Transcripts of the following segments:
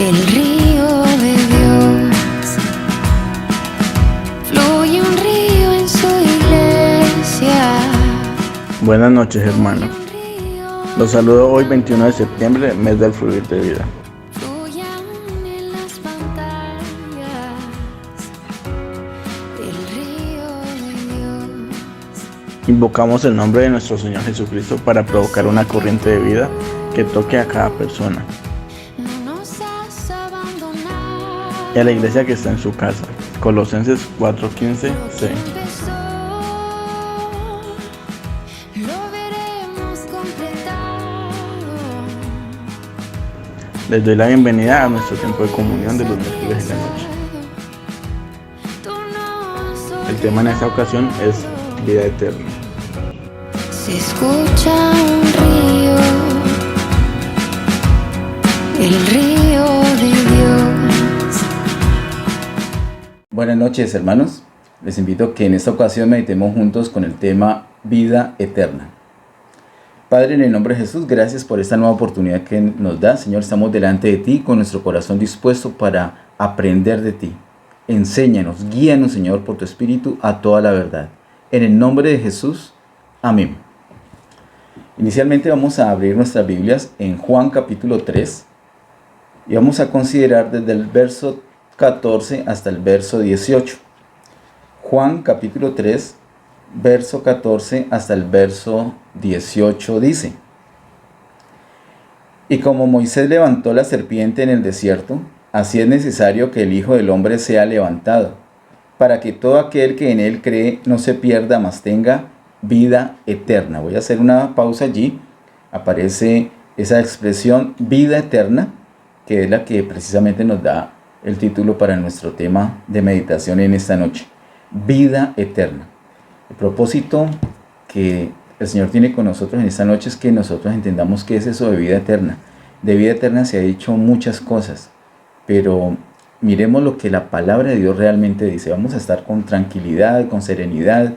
El río de Dios, fluye un río en su iglesia. Buenas noches, hermanos. Los saludo hoy 21 de septiembre, mes del fluir de vida. Fluyan en las pantallas el río de Dios. Invocamos el nombre de nuestro Señor Jesucristo para provocar una corriente de vida que toque a cada persona No nos has abandonado. y a la iglesia que está en su casa. Colosenses 4:15 C. Empezó, lo veremos completado. Les doy la bienvenida a nuestro tiempo de comunión de los miércoles de la noche. El tema en esta ocasión es vida eterna. Se escucha un río, el río de Dios. Buenas noches, hermanos. Les invito a que en esta ocasión meditemos juntos con el tema vida eterna. Padre, en el nombre de Jesús, gracias por esta nueva oportunidad que nos da. Señor, estamos delante de ti con nuestro corazón dispuesto para aprender de ti. Enséñanos, guíanos, Señor, por tu Espíritu a toda la verdad. En el nombre de Jesús, amén. Inicialmente vamos a abrir nuestras Biblias en Juan capítulo 3 y vamos a considerar desde el verso 14 hasta el verso 18. Juan capítulo 3, verso 14 hasta el verso 18 dice: Y como Moisés levantó la serpiente en el desierto, así es necesario que el Hijo del Hombre sea levantado, para que todo aquel que en él cree no se pierda, mas tenga vida eterna. Voy a hacer una pausa allí. Aparece esa expresión vida eterna, que es la que precisamente nos da el título para nuestro tema de meditación en esta noche. Vida eterna. El propósito que el Señor tiene con nosotros en esta noche es que nosotros entendamos qué es eso de vida eterna. De vida eterna se ha dicho muchas cosas, pero miremos lo que la palabra de Dios realmente dice. Vamos a estar con tranquilidad, con serenidad.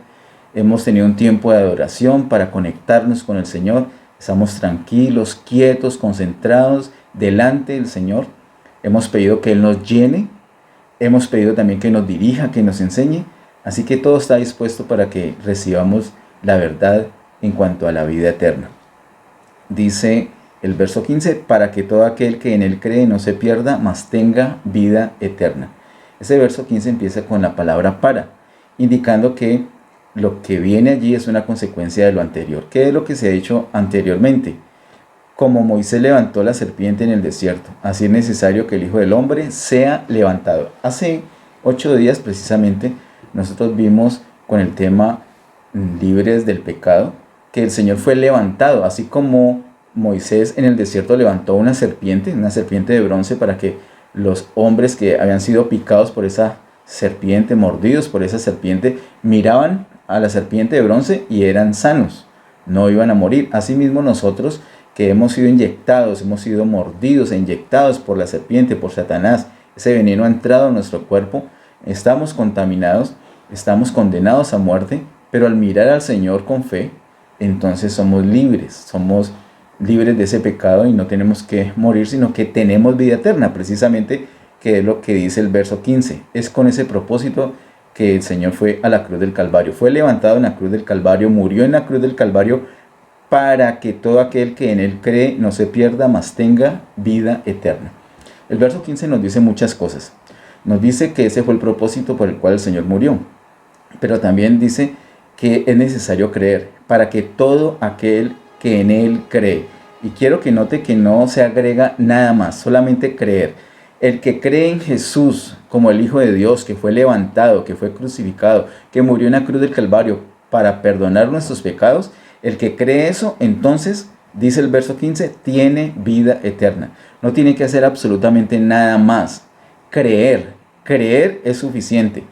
Hemos tenido un tiempo de adoración para conectarnos con el Señor. Estamos tranquilos, quietos, concentrados delante del Señor. Hemos pedido que Él nos llene. Hemos pedido también que nos dirija, que nos enseñe. Así que todo está dispuesto para que recibamos la verdad en cuanto a la vida eterna. Dice el verso 15, para que todo aquel que en Él cree no se pierda, mas tenga vida eterna. Ese verso 15 empieza con la palabra para, indicando que lo que viene allí es una consecuencia de lo anterior. ¿Qué es lo que se ha dicho anteriormente? Como Moisés levantó la serpiente en el desierto, así es necesario que el Hijo del Hombre sea levantado. Hace 8 días precisamente nosotros vimos con el tema libres del pecado, que el Señor fue levantado, así como Moisés en el desierto levantó una serpiente de bronce para que los hombres que habían sido picados por esa serpiente, mordidos por esa serpiente, miraban a la serpiente de bronce y eran sanos, no iban a morir. Asimismo nosotros que hemos sido inyectados, hemos sido mordidos e inyectados por la serpiente, por Satanás, ese veneno ha entrado en nuestro cuerpo, estamos contaminados, estamos condenados a muerte, pero al mirar al Señor con fe, entonces somos libres de ese pecado y no tenemos que morir, sino que tenemos vida eterna, precisamente, que es lo que dice el verso 15. Es con ese propósito que el Señor fue a la cruz del Calvario. Fue levantado en la cruz del Calvario, murió en la cruz del Calvario, para que todo aquel que en Él cree no se pierda, mas tenga vida eterna. El verso 15 nos dice muchas cosas. Nos dice que ese fue el propósito por el cual el Señor murió. Pero también dice que es necesario creer, para que todo aquel que en Él cree. Y quiero que note que no se agrega nada más, solamente creer. El que cree en Jesús como el Hijo de Dios, que fue levantado, que fue crucificado, que murió en la cruz del Calvario para perdonar nuestros pecados, el que cree eso, entonces, dice el verso 15, tiene vida eterna. No tiene que hacer absolutamente nada más. Creer es suficiente.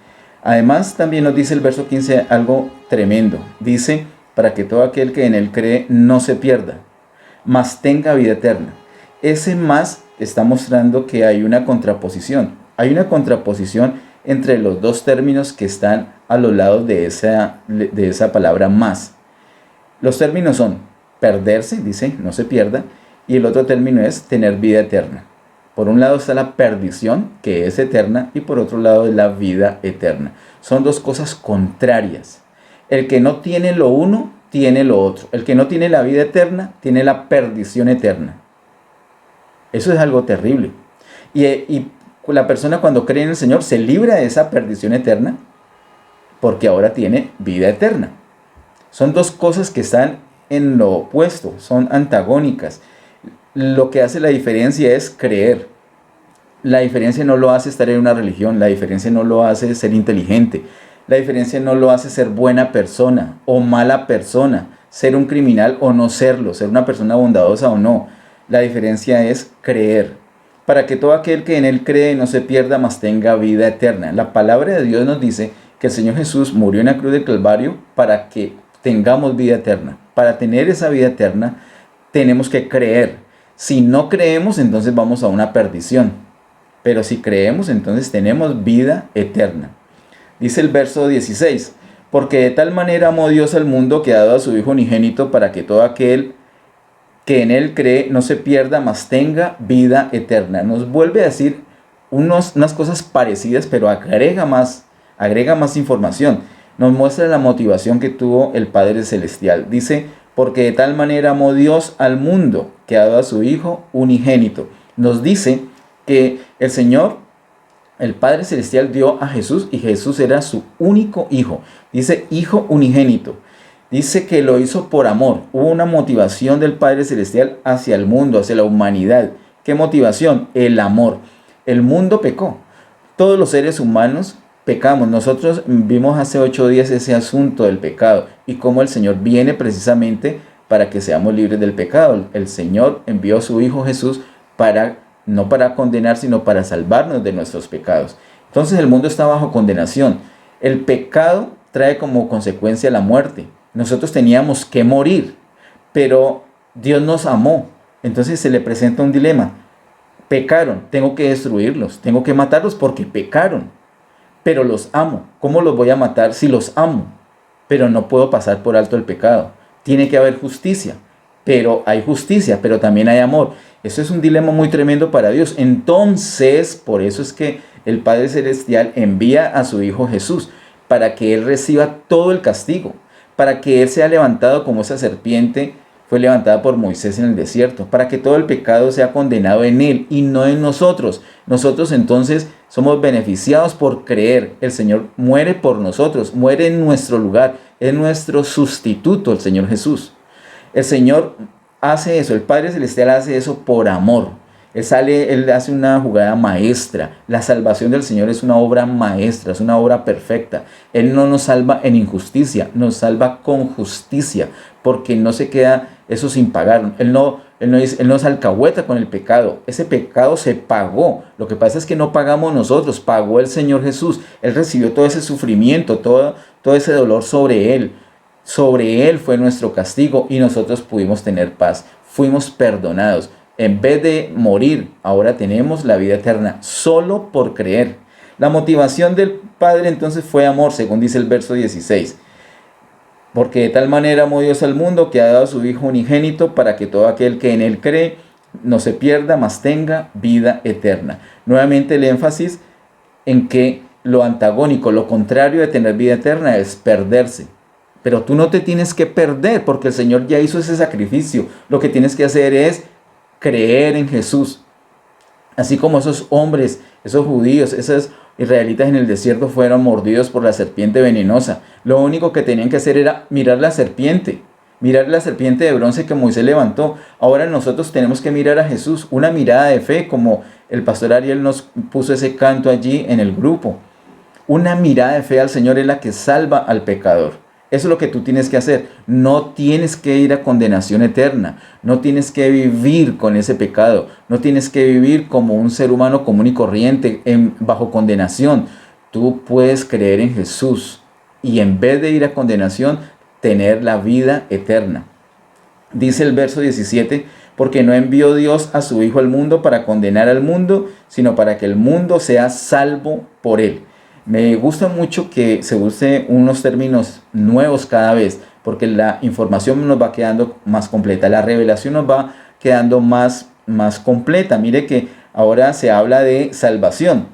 Además, también nos dice el verso 15 algo tremendo. Dice, para que todo aquel que en Él cree no se pierda, mas tenga vida eterna. Ese más está mostrando que hay una contraposición. Hay una contraposición entre los dos términos que están a los lados de esa palabra más. Los términos son perderse, dice, no se pierda, y el otro término es tener vida eterna. Por un lado está la perdición, que es eterna, y por otro lado es la vida eterna. Son dos cosas contrarias. El que no tiene lo uno, tiene lo otro. El que no tiene la vida eterna, tiene la perdición eterna. Eso es algo terrible. Y la persona cuando cree en el Señor se libra de esa perdición eterna porque ahora tiene vida eterna. Son dos cosas que están en lo opuesto, son antagónicas. Lo que hace la diferencia es creer. La diferencia no lo hace estar en una religión, la diferencia no lo hace ser inteligente, la diferencia no lo hace ser buena persona o mala persona, ser un criminal o no serlo, ser una persona bondadosa o no. La diferencia es creer, para que todo aquel que en él cree no se pierda, mas tenga vida eterna. La palabra de Dios nos dice que el Señor Jesús murió en la cruz del Calvario para que tengamos vida eterna. Para tener esa vida eterna tenemos que creer. Si no creemos, entonces vamos a una perdición. Pero si creemos, entonces tenemos vida eterna. Dice el verso 16, porque de tal manera amó Dios al mundo que ha dado a su Hijo unigénito para que todo aquel que en él cree no se pierda, mas tenga vida eterna. Nos vuelve a decir unas cosas parecidas, pero agrega más información. Nos muestra la motivación que tuvo el Padre Celestial. Dice, porque de tal manera amó Dios al mundo que ha dado a su Hijo unigénito. Nos dice que el Señor, el Padre Celestial, dio a Jesús y Jesús era su único Hijo. Dice Hijo unigénito. Dice que lo hizo por amor. Hubo una motivación del Padre Celestial hacia el mundo, hacia la humanidad. ¿Qué motivación? El amor. El mundo pecó. Todos los seres humanos pecamos. Nosotros vimos hace 8 días ese asunto del pecado y cómo el Señor viene precisamente para que seamos libres del pecado. El Señor envió a su Hijo Jesús no para condenar, sino para salvarnos de nuestros pecados. Entonces el mundo está bajo condenación. El pecado trae como consecuencia la muerte. Nosotros teníamos que morir, pero Dios nos amó. Entonces se le presenta un dilema. Pecaron, tengo que destruirlos, tengo que matarlos porque pecaron, pero los amo. ¿Cómo los voy a matar si los amo? Pero no puedo pasar por alto el pecado. Tiene que haber justicia, pero hay justicia, pero también hay amor. Eso es un dilema muy tremendo para Dios. Entonces, por eso es que el Padre Celestial envía a su Hijo Jesús, para que Él reciba todo el castigo, para que Él sea levantado como esa serpiente fue levantada por Moisés en el desierto, para que todo el pecado sea condenado en Él y no en nosotros. Nosotros entonces somos beneficiados por creer. El Señor muere por nosotros, muere en nuestro lugar, es nuestro sustituto el Señor Jesús. El Señor hace eso, el Padre Celestial hace eso por amor. Él hace una jugada maestra. La salvación del Señor es una obra maestra, es una obra perfecta. Él no nos salva en injusticia, nos salva con justicia, porque no se queda eso sin pagar. Él no se alcahueta con el pecado. Ese pecado se pagó. Lo que pasa es que no pagamos nosotros, pagó el Señor Jesús. Él recibió todo ese sufrimiento, todo ese dolor sobre Él. Sobre Él fue nuestro castigo y nosotros pudimos tener paz. Fuimos perdonados. En vez de morir, ahora tenemos la vida eterna, solo por creer. La motivación del Padre entonces fue amor, según dice el verso 16. Porque de tal manera amó Dios al mundo que ha dado a su Hijo unigénito para que todo aquel que en Él cree no se pierda, mas tenga vida eterna. Nuevamente el énfasis en que lo antagónico, lo contrario de tener vida eterna es perderse. Pero tú no te tienes que perder porque el Señor ya hizo ese sacrificio. Lo que tienes que hacer es creer en Jesús. Así como esos hombres, esos judíos, esos israelitas en el desierto fueron mordidos por la serpiente venenosa. Lo único que tenían que hacer era mirar la serpiente de bronce que Moisés levantó. Ahora nosotros tenemos que mirar a Jesús, una mirada de fe, como el pastor Ariel nos puso ese canto allí en el grupo. Una mirada de fe al Señor es la que salva al pecador. Eso es lo que tú tienes que hacer. No tienes que ir a condenación eterna. No tienes que vivir con ese pecado. No tienes que vivir como un ser humano común y corriente bajo condenación. Tú puedes creer en Jesús y en vez de ir a condenación, tener la vida eterna. Dice el verso 17, porque no envió Dios a su Hijo al mundo para condenar al mundo, sino para que el mundo sea salvo por él. Me gusta mucho que se use unos términos nuevos cada vez, porque la información nos va quedando más completa, la revelación nos va quedando más completa. Mire que Ahora se habla de salvación,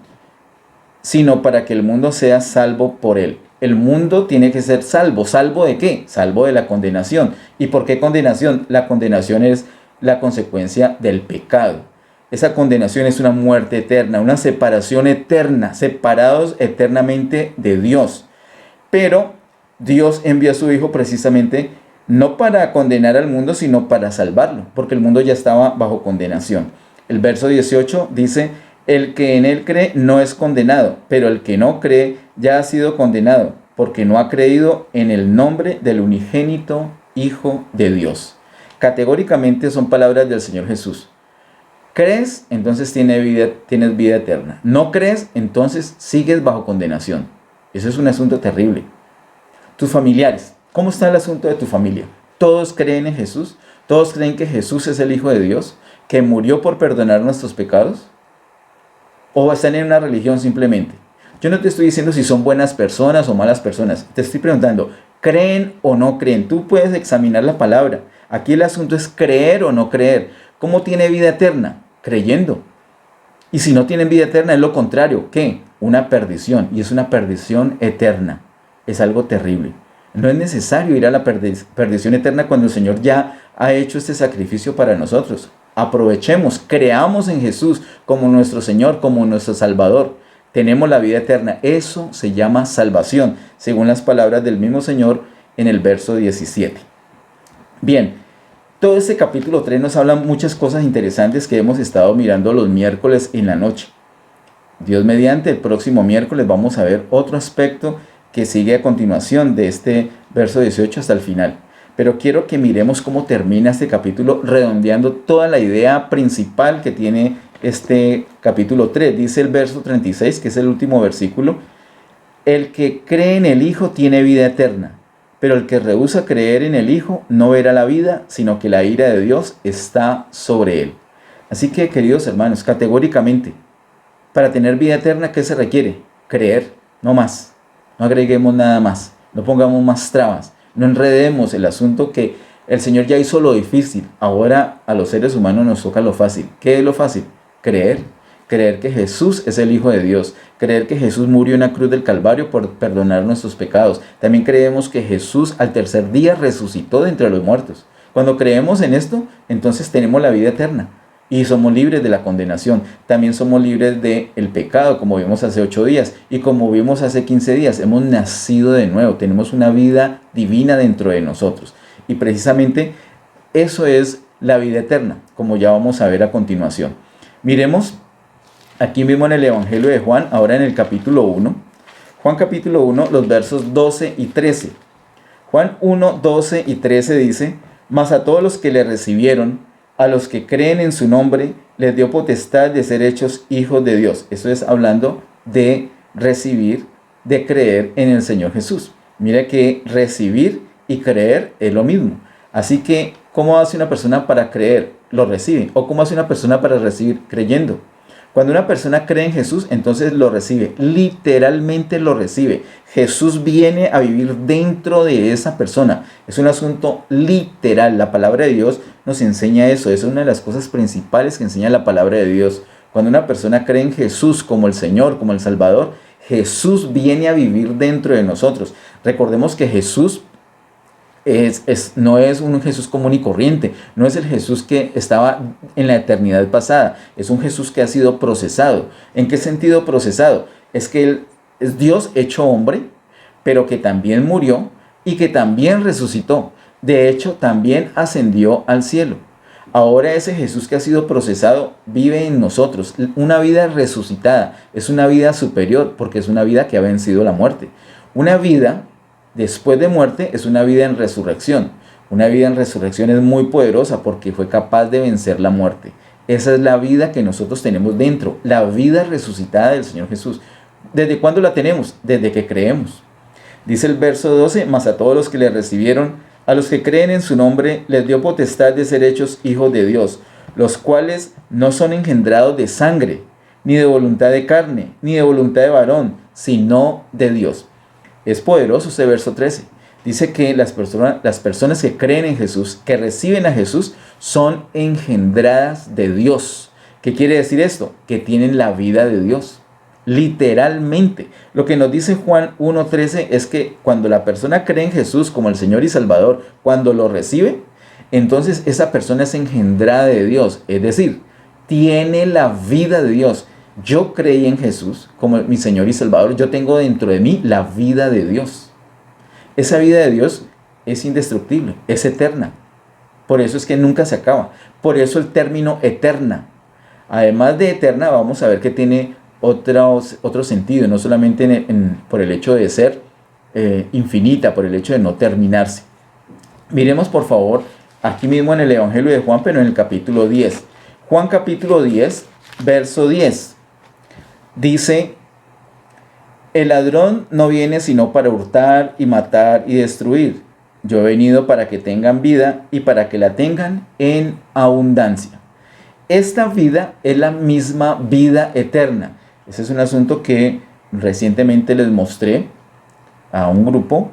sino para que el mundo sea salvo por él. El mundo tiene que ser salvo. ¿Salvo de qué? Salvo de la condenación. ¿Y por qué condenación? La condenación es la consecuencia del pecado. Esa condenación es una muerte eterna, una separación eterna, separados eternamente de Dios. Pero Dios envió a su Hijo precisamente no para condenar al mundo, sino para salvarlo, porque el mundo ya estaba bajo condenación. El verso 18 dice: el que en él cree no es condenado, pero el que no cree ya ha sido condenado, porque no ha creído en el nombre del unigénito Hijo de Dios. Categóricamente son palabras del Señor Jesús. ¿Crees? Entonces tienes vida eterna. ¿No crees? Entonces sigues bajo condenación. Eso es un asunto terrible. Tus familiares, ¿cómo está el asunto de tu familia? ¿Todos creen en Jesús? ¿Todos creen que Jesús es el Hijo de Dios, que murió por perdonar nuestros pecados? ¿O están en una religión simplemente? Yo no te estoy diciendo si son buenas personas o malas personas. Te estoy preguntando, ¿creen o no creen? Tú puedes examinar la palabra. Aquí el asunto es creer o no creer. ¿Cómo tiene vida eterna? Creyendo. Y si no tienen vida eterna, es lo contrario. ¿Qué? Una perdición. Y es una perdición eterna. Es algo terrible. No es necesario ir a la perdición eterna cuando el Señor ya ha hecho este sacrificio para nosotros. Aprovechemos, creamos en Jesús como nuestro Señor, como nuestro Salvador. Tenemos la vida eterna. Eso se llama salvación, según las palabras del mismo Señor en el verso 17. Bien, todo este capítulo 3 nos habla muchas cosas interesantes que hemos estado mirando los miércoles en la noche. Dios mediante, el próximo miércoles vamos a ver otro aspecto que sigue a continuación de este verso 18 hasta el final. Pero quiero que miremos cómo termina este capítulo, redondeando toda la idea principal que tiene este capítulo 3. Dice el verso 36, que es el último versículo: el que cree en el Hijo tiene vida eterna, pero el que rehúsa creer en el Hijo no verá la vida, sino que la ira de Dios está sobre él. Así que, queridos hermanos, categóricamente, para tener vida eterna, ¿qué se requiere? Creer, no más. No agreguemos nada más, no pongamos más trabas. No enredemos el asunto, que el Señor ya hizo lo difícil. Ahora a los seres humanos nos toca lo fácil. ¿Qué es lo fácil? Creer. Creer que Jesús es el Hijo de Dios. Creer que Jesús murió en la cruz del Calvario por perdonar nuestros pecados. También creemos que Jesús al tercer día resucitó de entre los muertos. Cuando creemos en esto, entonces tenemos la vida eterna. Y somos libres de la condenación. También somos libres del pecado, como vimos hace 8 días. Y como vimos hace 15 días, hemos nacido de nuevo. Tenemos una vida divina dentro de nosotros. Y precisamente eso es la vida eterna, como ya vamos a ver a continuación. Miremos aquí mismo en el Evangelio de Juan, ahora en el capítulo 1. Juan capítulo 1, los versos 12 y 13. Juan 1, 12 y 13 dice: mas a todos los que le recibieron, a los que creen en su nombre, les dio potestad de ser hechos hijos de Dios. Eso es hablando de recibir, de creer en el Señor Jesús. Mira que recibir y creer es lo mismo. Así que, ¿cómo hace una persona para creer? Lo recibe. ¿O cómo hace una persona para recibir? Creyendo. Cuando una persona cree en Jesús, entonces lo recibe. Literalmente lo recibe. Jesús viene a vivir dentro de esa persona. Es un asunto literal. La palabra de Dios nos enseña eso. Es una de las cosas principales que enseña la palabra de Dios. Cuando una persona cree en Jesús como el Señor, como el Salvador, Jesús viene a vivir dentro de nosotros. Recordemos que Jesús no es un Jesús común y corriente, no es el Jesús que estaba en la eternidad pasada, es un Jesús que ha sido procesado. ¿En qué sentido procesado? Es que Él es Dios hecho hombre, pero que también murió y que también resucitó. De hecho, también ascendió al cielo. Ahora ese Jesús que ha sido procesado vive en nosotros. Una vida resucitada es una vida superior, porque es una vida que ha vencido la muerte. Una vida después de muerte es una vida en resurrección. Una vida en resurrección es muy poderosa porque fue capaz de vencer la muerte. Esa es la vida que nosotros tenemos dentro, la vida resucitada del Señor Jesús. ¿Desde cuándo la tenemos? Desde que creemos. Dice el verso 12, mas a todos los que le recibieron, a los que creen en su nombre, les dio potestad de ser hechos hijos de Dios, los cuales no son engendrados de sangre, ni de voluntad de carne, ni de voluntad de varón, sino de Dios. Es poderoso este verso 13. Dice que las personas que creen en Jesús, que reciben a Jesús, son engendradas de Dios. ¿Qué quiere decir esto? Que tienen la vida de Dios. Literalmente. Lo que nos dice Juan 1:13 es que cuando la persona cree en Jesús como el Señor y Salvador, cuando lo recibe, entonces esa persona es engendrada de Dios. Es decir, tiene la vida de Dios. Yo creí en Jesús como mi Señor y Salvador. Yo tengo dentro de mí la vida de Dios. Esa vida de Dios es indestructible, es eterna. Por eso es que nunca se acaba. Por eso el término eterna. Además de eterna, vamos a ver que tiene otro sentido, no solamente por el hecho de ser infinita, por el hecho de no terminarse. Miremos por favor aquí mismo en el Evangelio de Juan, pero en el capítulo 10. Juan capítulo 10, verso 10. Dice: el ladrón no viene sino para hurtar y matar y destruir. Yo he venido para que tengan vida y para que la tengan en abundancia. Esta vida es la misma vida eterna. Ese es un asunto que recientemente les mostré a un grupo.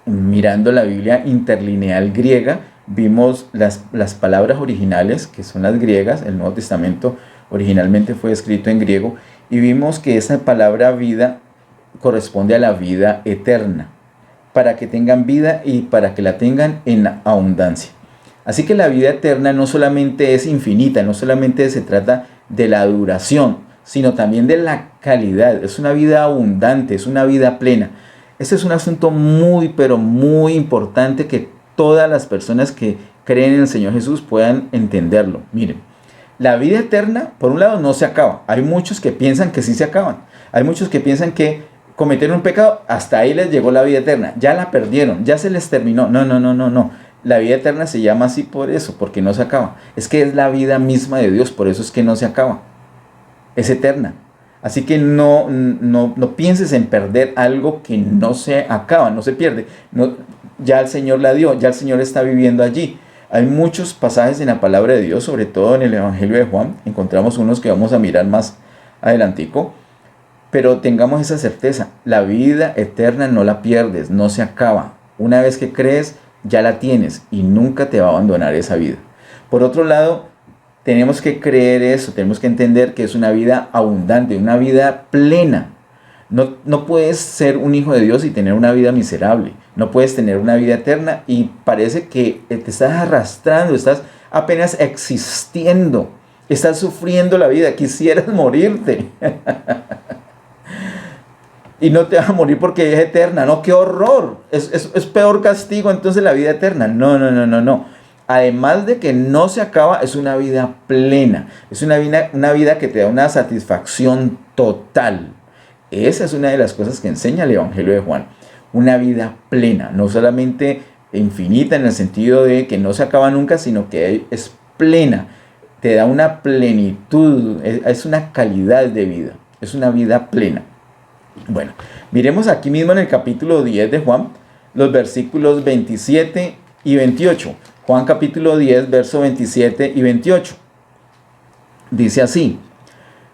Mirando la Biblia interlineal griega, vimos las palabras originales, que son las griegas. El Nuevo Testamento originalmente fue escrito en griego, y vimos que esa palabra vida corresponde a la vida eterna, para que tengan vida y para que la tengan en abundancia. Así que la vida eterna no solamente es infinita, no solamente se trata de la duración, sino también de la calidad. Es una vida abundante, es una vida plena. Este es un asunto muy, pero muy importante que todas las personas que creen en el Señor Jesús puedan entenderlo. Miren, la vida eterna, por un lado, no se acaba. Hay muchos que piensan que sí se acaban. Hay muchos que piensan que cometieron un pecado, hasta ahí les llegó la vida eterna. Ya la perdieron, ya se les terminó. No. La vida eterna se llama así por eso, porque no se acaba. Es que es la vida misma de Dios, por eso es que no se acaba. Es eterna. Así que no pienses en perder algo que no se acaba, no se pierde. Ya el Señor la dio, ya el Señor está viviendo allí. Hay muchos pasajes en la palabra de Dios, sobre todo en el Evangelio de Juan. Encontramos unos que vamos a mirar más adelantico. Pero tengamos esa certeza, la vida eterna no la pierdes, no se acaba. Una vez que crees, ya la tienes y nunca te va a abandonar esa vida. Por otro lado, tenemos que creer eso, tenemos que entender que es una vida abundante, una vida plena. No puedes ser un hijo de Dios y tener una vida miserable. No puedes tener una vida eterna y parece que te estás arrastrando, estás apenas existiendo, estás sufriendo la vida, quisieras morirte. Y no te vas a morir porque es eterna. No, qué horror. Es peor castigo entonces la vida eterna. No. Además de que no se acaba, es una vida plena. Es una vida que te da una satisfacción total. Esa es una de las cosas que enseña el Evangelio de Juan. Una vida plena. No solamente infinita en el sentido de que no se acaba nunca, sino que es plena. Te da una plenitud. Es una calidad de vida. Es una vida plena. Bueno, miremos aquí mismo en el capítulo 10 de Juan, los versículos 27 y 28. Juan capítulo 10, verso 27 y 28. Dice así: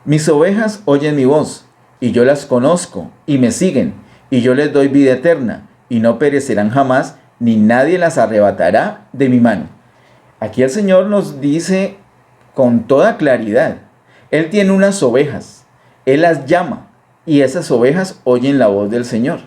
mis ovejas oyen mi voz, y yo las conozco, y me siguen, y yo les doy vida eterna, y no perecerán jamás, ni nadie las arrebatará de mi mano. Aquí el Señor nos dice con toda claridad, Él tiene unas ovejas, Él las llama, y esas ovejas oyen la voz del Señor,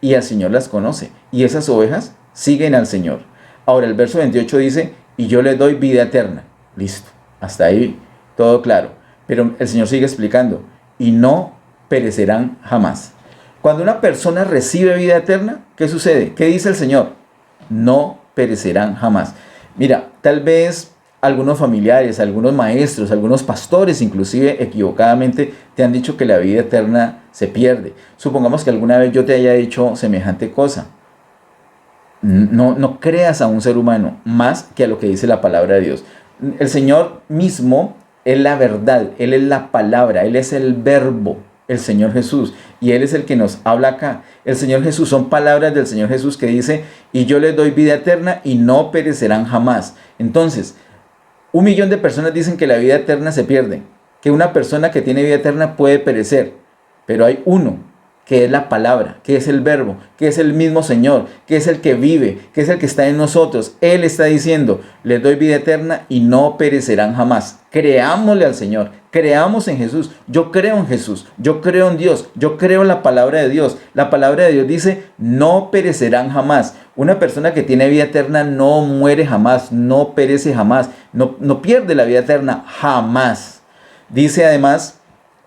y el Señor las conoce, y esas ovejas siguen al Señor. Ahora el verso 28 dice, y yo les doy vida eterna. Listo, hasta ahí todo claro. Pero el Señor sigue explicando, y no perecerán jamás. Cuando una persona recibe vida eterna, ¿qué sucede? ¿Qué dice el Señor? No perecerán jamás. Mira, tal vez algunos familiares, algunos maestros, algunos pastores, inclusive equivocadamente, te han dicho que la vida eterna se pierde. Supongamos que alguna vez yo te haya dicho semejante cosa. No creas a un ser humano más que a lo que dice la palabra de Dios. El Señor mismo es la verdad, Él es la palabra, Él es el verbo, el Señor Jesús, y Él es el que nos habla acá. El Señor Jesús, son palabras del Señor Jesús que dice, y yo les doy vida eterna y no perecerán jamás. Entonces, 1 millón de personas dicen que la vida eterna se pierde, que una persona que tiene vida eterna puede perecer, pero hay uno que es la palabra, que es el verbo, que es el mismo Señor, que es el que vive, que es el que está en nosotros. Él está diciendo, les doy vida eterna y no perecerán jamás. Creámosle al Señor, creamos en Jesús. Yo creo en Jesús, yo creo en Dios, yo creo en la palabra de Dios. La palabra de Dios dice, no perecerán jamás. Una persona que tiene vida eterna no muere jamás, no perece jamás, no pierde la vida eterna jamás. Dice además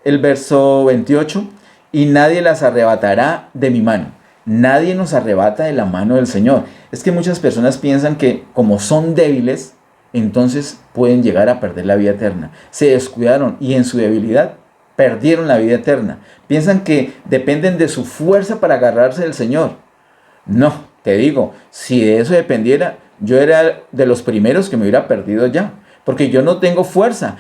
el verso 28, y nadie las arrebatará de mi mano. Nadie nos arrebata de la mano del Señor. Es que muchas personas piensan que como son débiles, entonces pueden llegar a perder la vida eterna. Se descuidaron y en su debilidad perdieron la vida eterna. Piensan que dependen de su fuerza para agarrarse del Señor. No, te digo, si de eso dependiera, yo era de los primeros que me hubiera perdido ya. Porque yo no tengo fuerza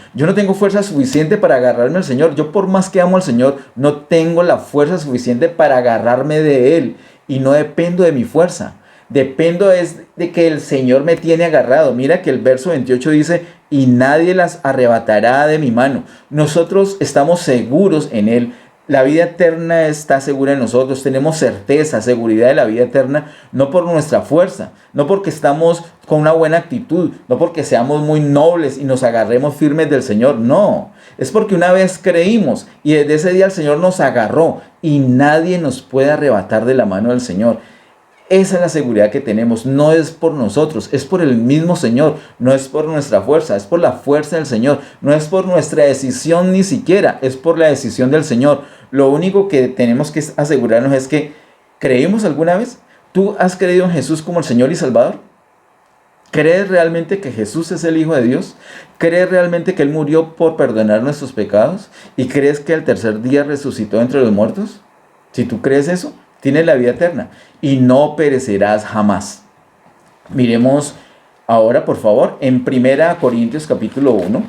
suficiente para agarrarme al Señor. Yo por más que amo al Señor, no tengo la fuerza suficiente para agarrarme de Él. Y no dependo de mi fuerza. Dependo es de que el Señor me tiene agarrado. Mira que el verso 28 dice, y nadie las arrebatará de mi mano. Nosotros estamos seguros en Él. La vida eterna está segura en nosotros. Tenemos certeza, seguridad de la vida eterna, no por nuestra fuerza, no porque estamos con una buena actitud, no porque seamos muy nobles y nos agarremos firmes del Señor. No, es porque una vez creímos y desde ese día el Señor nos agarró y nadie nos puede arrebatar de la mano del Señor. Esa es la seguridad que tenemos. No es por nosotros, es por el mismo Señor. No es por nuestra fuerza, es por la fuerza del Señor. No es por nuestra decisión ni siquiera, es por la decisión del Señor. Lo único que tenemos que asegurarnos es que ¿creímos alguna vez? ¿Tú has creído en Jesús como el Señor y Salvador? ¿Crees realmente que Jesús es el Hijo de Dios? ¿Crees realmente que Él murió por perdonar nuestros pecados? ¿Y crees que al tercer día resucitó entre los muertos? Si tú crees eso, tienes la vida eterna y no perecerás jamás. Miremos ahora, por favor, en 1 Corintios capítulo 1.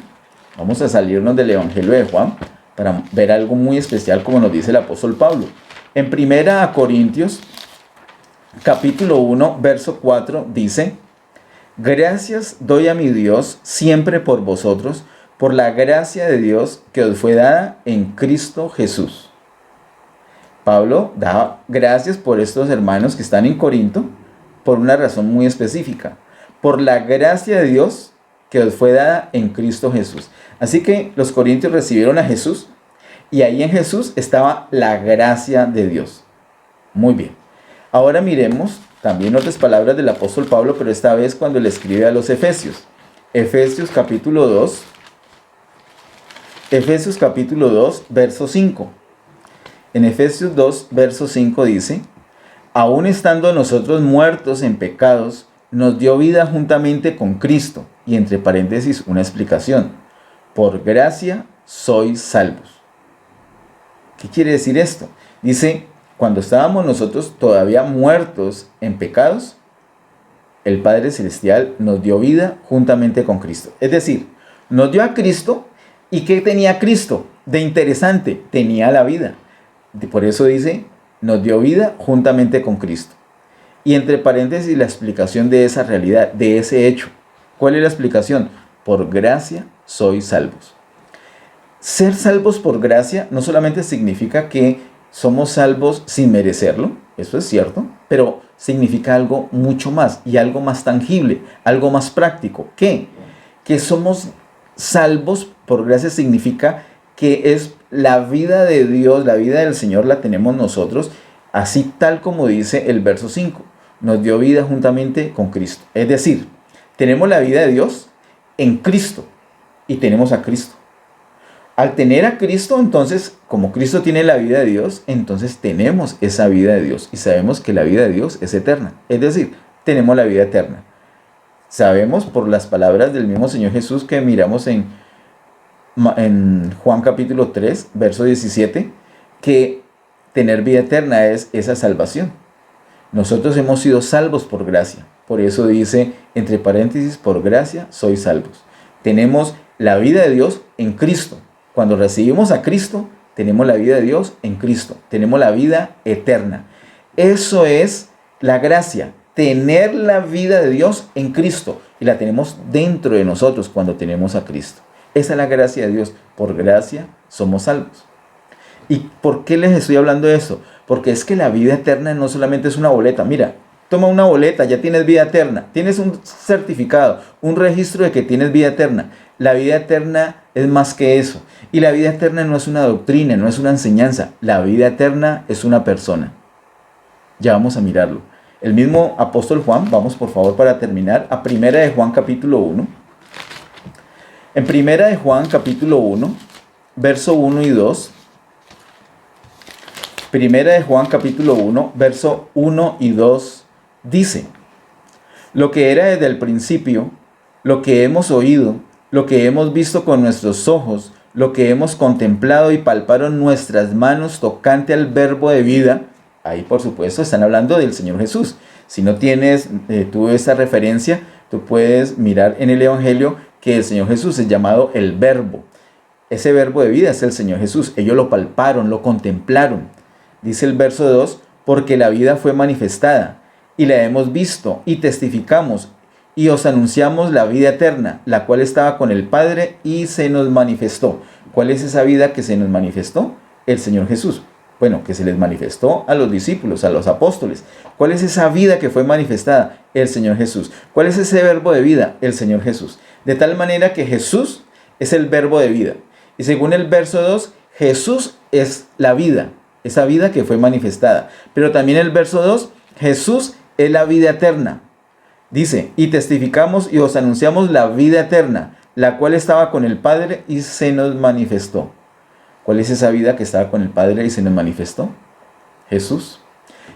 Vamos a salirnos del Evangelio de Juan para ver algo muy especial como nos dice el apóstol Pablo. En 1 Corintios capítulo 1, verso 4 dice, gracias doy a mi Dios siempre por vosotros, por la gracia de Dios que os fue dada en Cristo Jesús. Pablo da gracias por estos hermanos que están en Corinto por una razón muy específica. Por la gracia de Dios que os fue dada en Cristo Jesús. Así que los corintios recibieron a Jesús y ahí en Jesús estaba la gracia de Dios. Muy bien. Ahora miremos también otras palabras del apóstol Pablo, pero esta vez cuando le escribe a los Efesios. Efesios capítulo 2, verso 5. En Efesios 2, verso 5 dice, aun estando nosotros muertos en pecados, nos dio vida juntamente con Cristo. Y entre paréntesis una explicación. Por gracia sois salvos. ¿Qué quiere decir esto? Dice, cuando estábamos nosotros todavía muertos en pecados, el Padre Celestial nos dio vida juntamente con Cristo. Es decir, nos dio a Cristo. ¿Y qué tenía Cristo de interesante? Tenía la vida. Por eso dice, nos dio vida juntamente con Cristo. Y entre paréntesis la explicación de esa realidad, de ese hecho. ¿Cuál es la explicación? Por gracia sois salvos. Ser salvos por gracia no solamente significa que somos salvos sin merecerlo, eso es cierto, pero significa algo mucho más y algo más tangible, algo más práctico. ¿Qué? Que somos salvos por gracia significa que es la vida de Dios, la vida del Señor la tenemos nosotros, así tal como dice el verso 5. Nos dio vida juntamente con Cristo. Es decir, tenemos la vida de Dios en Cristo y tenemos a Cristo. Al tener a Cristo, entonces, como Cristo tiene la vida de Dios, entonces tenemos esa vida de Dios y sabemos que la vida de Dios es eterna. Es decir, tenemos la vida eterna. Sabemos por las palabras del mismo Señor Jesús que miramos en Juan capítulo 3, verso 17, que tener vida eterna es esa salvación. Nosotros hemos sido salvos por gracia. Por eso dice, entre paréntesis, por gracia sois salvos. Tenemos la vida de Dios en Cristo. Cuando recibimos a Cristo, tenemos la vida de Dios en Cristo. Tenemos la vida eterna. Eso es la gracia. Tener la vida de Dios en Cristo. Y la tenemos dentro de nosotros cuando tenemos a Cristo. Esa es la gracia de Dios. Por gracia somos salvos. ¿Y por qué les estoy hablando de esto? porque es que la vida eterna no solamente es una boleta. Mira, toma una boleta, ya tienes vida eterna, tienes un certificado, un registro de que tienes vida eterna. La vida eterna es más que eso. Y la vida eterna no es una doctrina, no es una enseñanza. La vida eterna es una persona. Ya vamos a mirarlo. El mismo apóstol Juan, vamos por favor para terminar, a Primera de Juan capítulo 1. En Primera de Juan capítulo 1, verso 1 y 2. Primera de Juan capítulo 1, verso 1 y 2 dice: lo que era desde el principio, lo que hemos oído, lo que hemos visto con nuestros ojos, lo que hemos contemplado y palparon nuestras manos tocante al verbo de vida. Ahí por supuesto están hablando del Señor Jesús. Si no tienes tú esta referencia, tú puedes mirar en el Evangelio que el Señor Jesús es llamado el verbo. Ese verbo de vida es el Señor Jesús. Ellos lo palparon, lo contemplaron. Dice el verso 2, porque la vida fue manifestada y la hemos visto y testificamos y os anunciamos la vida eterna, la cual estaba con el Padre y se nos manifestó. ¿Cuál es esa vida que se nos manifestó? El Señor Jesús. Bueno, que se les manifestó a los discípulos, a los apóstoles. ¿Cuál es esa vida que fue manifestada? El Señor Jesús. ¿Cuál es ese verbo de vida? El Señor Jesús. De tal manera que Jesús es el verbo de vida. Y según el verso 2, Jesús es la vida, esa vida que fue manifestada. Pero también el verso 2, Jesús es la vida eterna. Dice, y testificamos y os anunciamos la vida eterna, la cual estaba con el Padre y se nos manifestó. ¿Cuál es esa vida que estaba con el Padre y se nos manifestó? Jesús.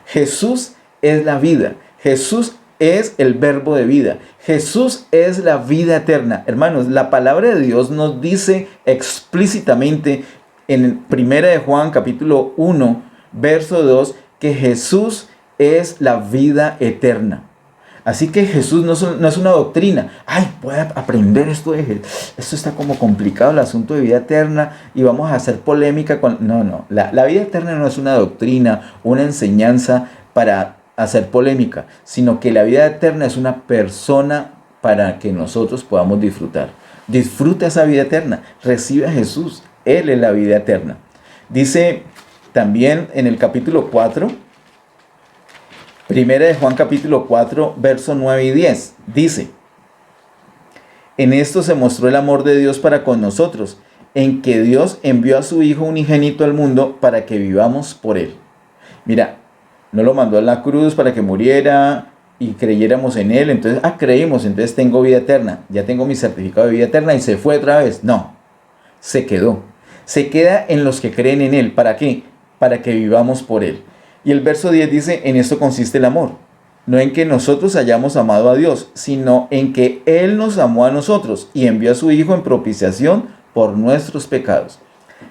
Jesús es la vida. Jesús es el verbo de vida. Jesús es la vida eterna. Hermanos, la palabra de Dios nos dice explícitamente en Primera de Juan capítulo 1, verso 2, que Jesús es la vida eterna. Así que Jesús no es una doctrina. Ay, voy a aprender esto. Esto está como complicado, el asunto de vida eterna, y vamos a hacer polémica con... No. La vida eterna no es una doctrina, una enseñanza para hacer polémica, sino que la vida eterna es una persona para que nosotros podamos disfrutar. Disfruta esa vida eterna. Recibe a Jesús. Él es la vida eterna. Dice también en el capítulo 4... Primera de Juan capítulo 4, verso 9 y 10, dice: en esto se mostró el amor de Dios para con nosotros, en que Dios envió a su Hijo unigénito al mundo para que vivamos por Él. Mira, no lo mandó a la cruz para que muriera y creyéramos en Él, entonces, creímos, entonces tengo vida eterna, ya tengo mi certificado de vida eterna y se fue otra vez. No, se quedó. Se queda en los que creen en Él. ¿Para qué? Para que vivamos por Él. Y el verso 10 dice, en esto consiste el amor, no en que nosotros hayamos amado a Dios, sino en que Él nos amó a nosotros y envió a su Hijo en propiciación por nuestros pecados.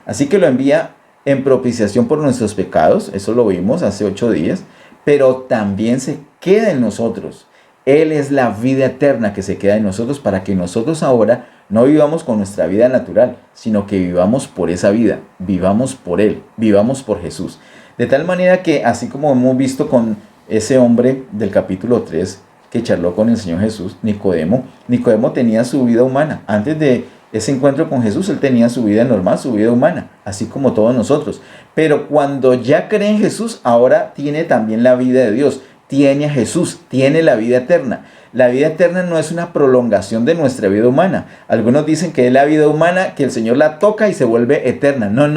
Así que lo envía en propiciación por nuestros pecados, eso lo vimos hace 8 días, pero también se queda en nosotros. Él es la vida eterna que se queda en nosotros para que nosotros ahora no vivamos con nuestra vida natural, sino que vivamos por esa vida, vivamos por Él, vivamos por Jesús. De tal manera que, así como hemos visto con ese hombre del capítulo 3 que charló con el Señor Jesús, Nicodemo tenía su vida humana. Antes de ese encuentro con Jesús, él tenía su vida normal, su vida humana, así como todos nosotros. Pero cuando ya cree en Jesús, ahora tiene también la vida de Dios, tiene a Jesús, tiene la vida eterna. La vida eterna no es una prolongación de nuestra vida humana. Algunos dicen que es la vida humana, que el Señor la toca y se vuelve eterna. No.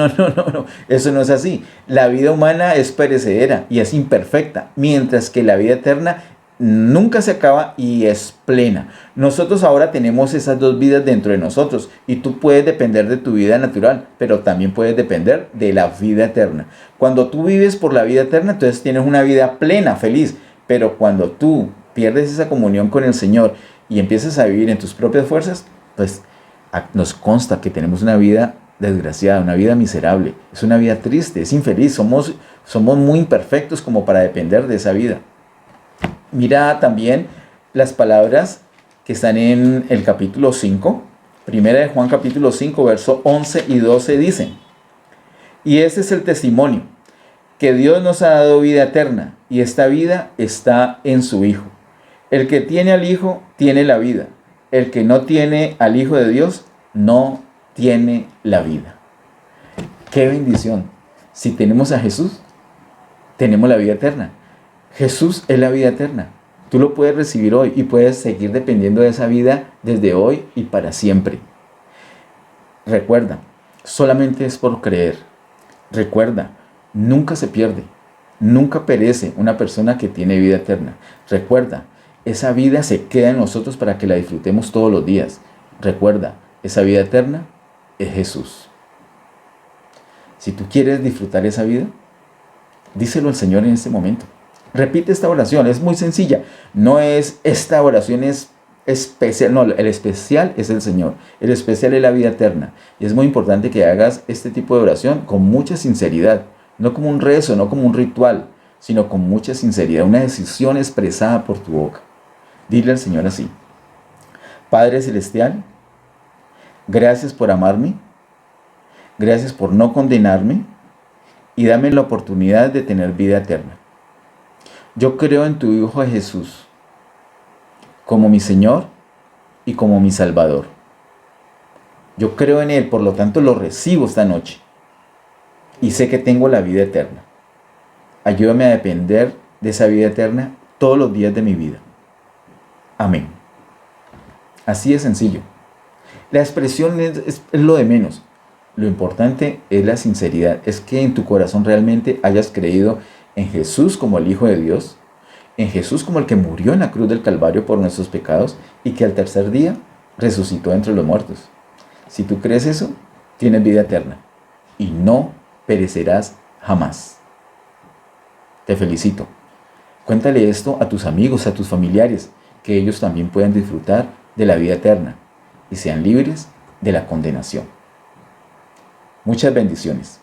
Eso no es así. La vida humana es perecedera y es imperfecta, mientras que la vida eterna nunca se acaba y es plena. Nosotros ahora tenemos esas dos vidas dentro de nosotros y tú puedes depender de tu vida natural, pero también puedes depender de la vida eterna. Cuando tú vives por la vida eterna, entonces tienes una vida plena, feliz, pero cuando tú pierdes esa comunión con el Señor y empiezas a vivir en tus propias fuerzas, pues nos consta que tenemos una vida desgraciada, una vida miserable, es una vida triste, es infeliz, somos muy imperfectos como para depender de esa vida. Mira también las palabras que están en el capítulo 5, Primera de Juan capítulo 5, verso 11 y 12 dicen: y ese es el testimonio, que Dios nos ha dado vida eterna, y esta vida está en su Hijo. El que tiene al Hijo tiene la vida. El que no tiene al Hijo de Dios no tiene la vida. ¡Qué bendición! Si tenemos a Jesús, tenemos la vida eterna. Jesús es la vida eterna. Tú lo puedes recibir hoy y puedes seguir dependiendo de esa vida desde hoy y para siempre. Recuerda, solamente es por creer. Recuerda, nunca se pierde, nunca perece una persona que tiene vida eterna. Recuerda, esa vida se queda en nosotros para que la disfrutemos todos los días. Recuerda, esa vida eterna es Jesús. Si tú quieres disfrutar esa vida, díselo al Señor en este momento. Repite esta oración, es muy sencilla. No es esta oración es especial, no, el especial es el Señor. El especial es la vida eterna. Y es muy importante que hagas este tipo de oración con mucha sinceridad. No como un rezo, no como un ritual, sino con mucha sinceridad. Una decisión expresada por tu boca. Dile al Señor así: Padre Celestial, gracias por amarme. Gracias por no condenarme. Y dame la oportunidad de tener vida eterna. Yo creo en tu Hijo Jesús como mi Señor y como mi Salvador. Yo creo en Él, por lo tanto lo recibo esta noche. Y sé que tengo la vida eterna. Ayúdame a depender de esa vida eterna todos los días de mi vida. Amén. Así de sencillo. La expresión es lo de menos. Lo importante es la sinceridad. Es que en tu corazón realmente hayas creído en Jesús como el Hijo de Dios, en Jesús como el que murió en la cruz del Calvario por nuestros pecados y que al tercer día resucitó entre los muertos. Si tú crees eso, tienes vida eterna y no perecerás jamás. Te felicito. Cuéntale esto a tus amigos, a tus familiares, que ellos también puedan disfrutar de la vida eterna y sean libres de la condenación. Muchas bendiciones.